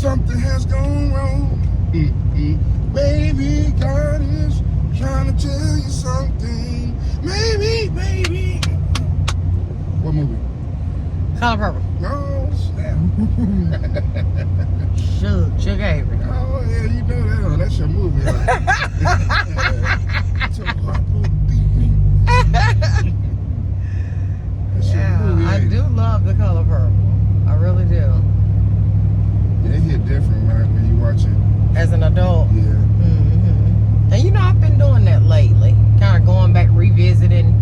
something has gone wrong. Baby, God is trying to tell you something. Maybe. What movie? Color Purple. No, snap. Sugar Avery. Oh, yeah, you know that. Oh, that's your movie. Huh? Your heart will beat me. That's your movie. I do love The Color Purple. I really do. Yeah, it hit different when you watch it. As an adult. Yeah. Mm-hmm. And you know, I've been doing that lately. Kind of going back, revisiting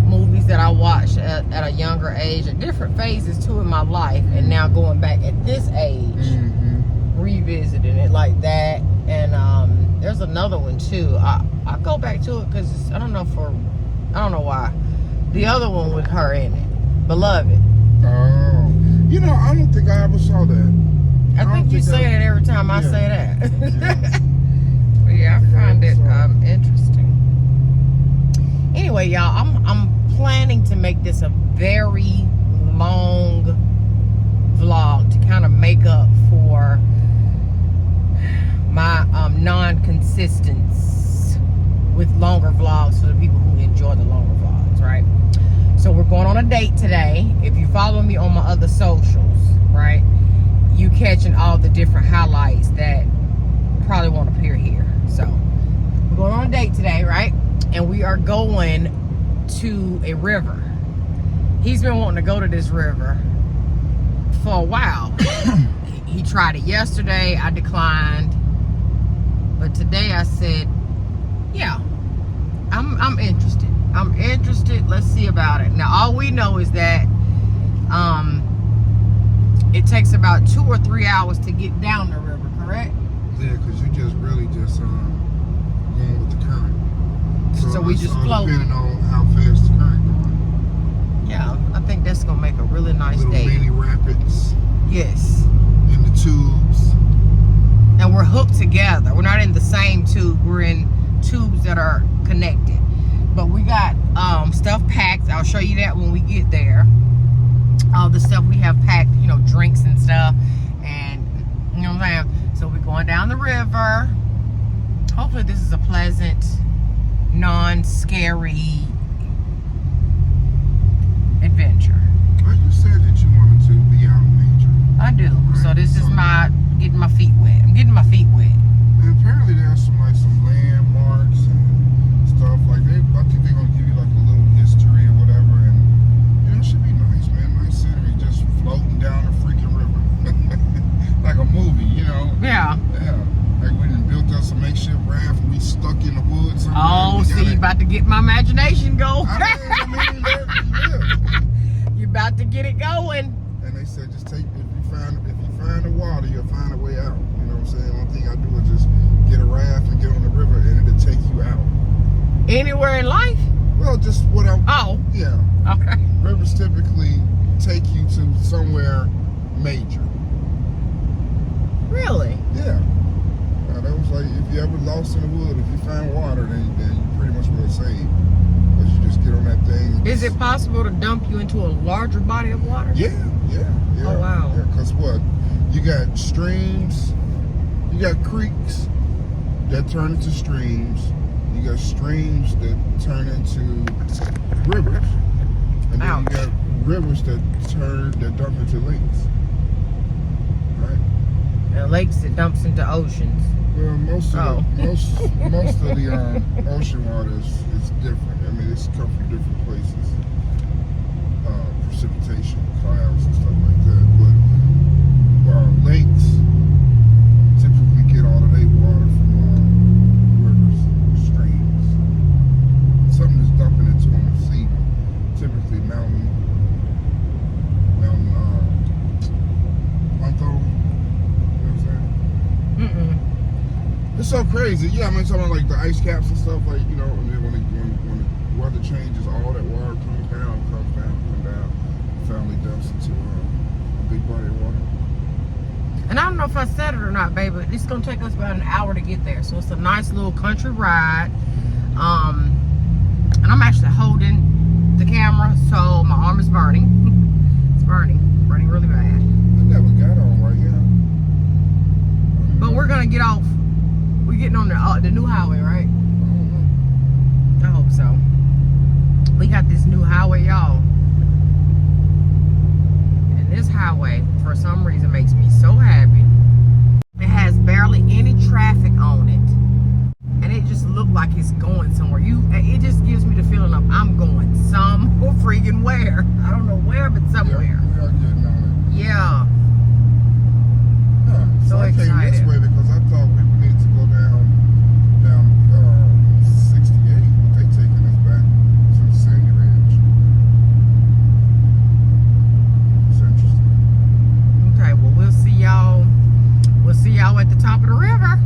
movies that I watched at a younger age, at different phases too in my life, and now going back at this age, revisiting it like that. And there's another one too. I go back to it because I don't know why. The other one with her in it, Beloved. Oh, you know, I don't think I ever saw that. I think you say that every time I say that. But yeah, I find it interesting. Anyway, y'all, I'm planning to make this a very long vlog to kind of make up for my non-consistence with longer vlogs for the people who enjoy the longer vlogs, right? So we're going on a date today. If you follow me on my other socials, right, you catching all the different highlights that probably won't appear here. So we're going on a date today, right? And we are going to a river. He's been wanting to go to this river for a while. He tried it yesterday. I declined. But today I said, yeah, I'm interested. I'm interested. Let's see about it. Now, all we know is that it takes about 2 or 3 hours to get down the river, correct? Yeah, because you just really just going with the current. So we just float. Depending on how fast the current going. Yeah, I think that's going to make a really nice Little day. mini rapids. Yes. In the tubes. And we're hooked together. We're not in the same tube. We're in tubes that are connected. But we got stuff packed. I'll show you that when we get there. All the stuff we have packed, you know, drinks and stuff. And, you know what I'm saying? So we're going down the river. Hopefully this is a pleasant, non-scary adventure. Well, you said that you wanted to be out in nature. I do. Right? So this is my getting my feet wet. I'm getting my feet wet. And apparently there's some landmarks and stuff like that. I think they're gonna give you like a little history or whatever, and you know, it should be nice, man. Nice scenery, just floating down the freaking river, like a movie, you know? Yeah. Yeah. Like we done built us a makeshift raft and we stuck in the woods. Oh, see, you about to get my imagination going. Yeah. You about to get it going. And they said, just take, if you find the water, you'll find a way out. You know what I'm saying? One thing I do is just get a raft and get on the river, and it'll take you out. Anywhere in life? Well, just what I'm. Oh. Yeah. Okay. Rivers typically take you to somewhere major. Really? Yeah. That was like, if you ever lost in the wood, if you find water, then you pretty much will save. Because you just get on that thing. Is it possible to dump you into a larger body of water? Yeah. Oh, wow. Yeah, because what? You got streams, you got creeks that turn into streams, you got streams that turn into rivers, and then you got rivers that dump into lakes. Right? And lakes that dumps into oceans. Well, most of the ocean water is different. I mean, it's come from different places. Precipitation, clouds, and stuff like that. But lakes typically get all of their water from rivers, streams. Something that's dumping into them is sea. Typically mountain. It's so crazy. Yeah, I mean, talking about like the ice caps and stuff, like, you know, and then when the weather changes, all that water comes down, finally dumps into a big body of water. And I don't know if I said it or not, babe, but it's gonna take us about an hour to get there. So it's a nice little country ride. And I'm actually holding the camera, so my arm is burning. It's burning really bad. I never got on right here. But we're gonna get off. We're getting on the new highway, right? I hope so. We got this new highway, y'all. And this highway, for some reason, makes me so happy. It has barely any traffic on it. And it just looked like it's going somewhere. It just gives me the feeling of I'm going some freaking where. I don't know where, but somewhere. Yeah, we are getting on it. Yeah. So I came excited. this way because I thought we would need to go down 68, but they taking us back to the Sandy Ranch. It's interesting. Okay, well we'll see y'all. We'll see y'all at the top of the river.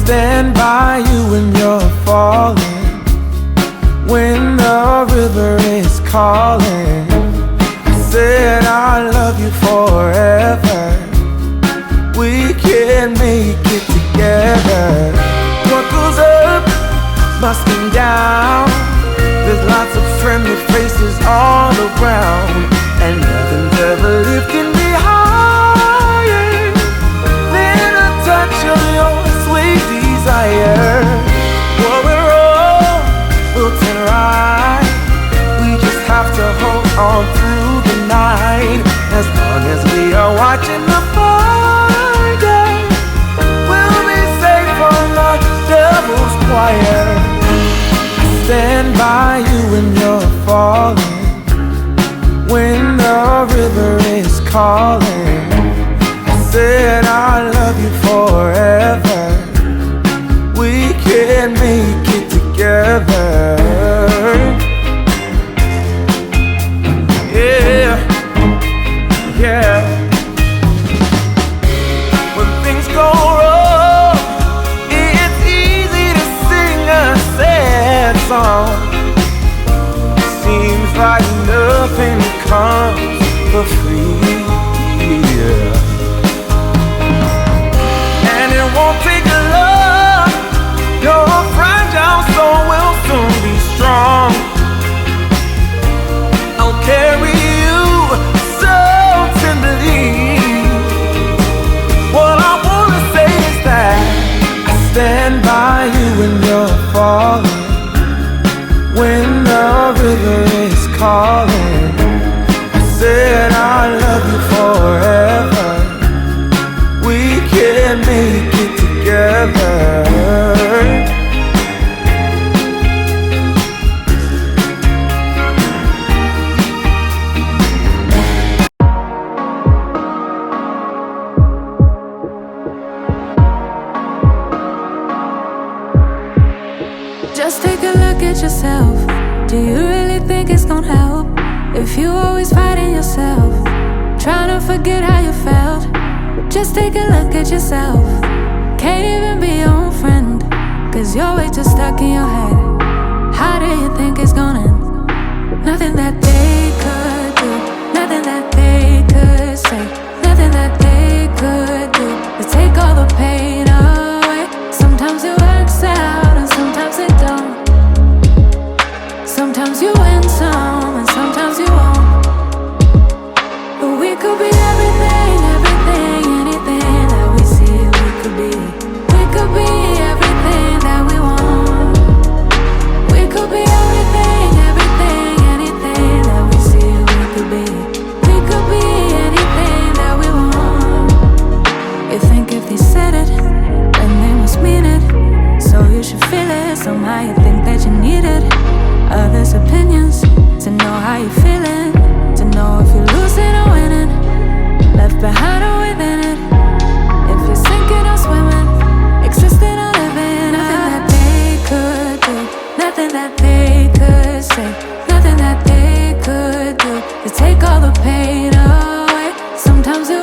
Stand by you when you're falling, when the river is calling. I said I love you forever. We can make it together. What goes up must come down. There's lots of friendly faces all around, and nothing's ever lifting me higher than a touch of your sweet desire. Well, we're all built in right. We just have to hold on through the night. As long as we are watching the fire, we'll be safe from the devil's choir. I stand by you when you're falling, when the river is calling. I said I love you forever. We can make it together. Yeah, yeah. When things go wrong, it's easy to sing a sad song. Seems like nothing comes for free. Yeah. And it won't take a lot. Your fragile soul will soon be strong. I'll carry you so tenderly. What I wanna say is that I stand by you when you're falling, when the river is calling. I said I love you forever. We can make it together. Just take a look at yourself. Do you really think it's gonna help if you always fighting yourself, trying to forget how you felt? Just take a look at yourself. Can't even be your own friend, cause you're way too stuck in your head. How do you think it's gonna end? Nothing that they could do, nothing that they could say, nothing that they could do to take all the pain away. Sometimes it works out and sometimes it don't. Sometimes you win some and sometimes you won't. But we could be everything, everything, anything that we see we could be. We could be everything that we want. We could be everything, everything, anything that we see we could be. We could be anything that we want. You think if they said it, then they must mean it. So you should feel it, somehow you think that you need it. Others' opinions, to know how you're feeling, to know if you're losing or winning, left behind or within it. If you're sinking or swimming, existing or living. Nothing that they could do, nothing that they could say, nothing that they could do to take all the pain away. Sometimes it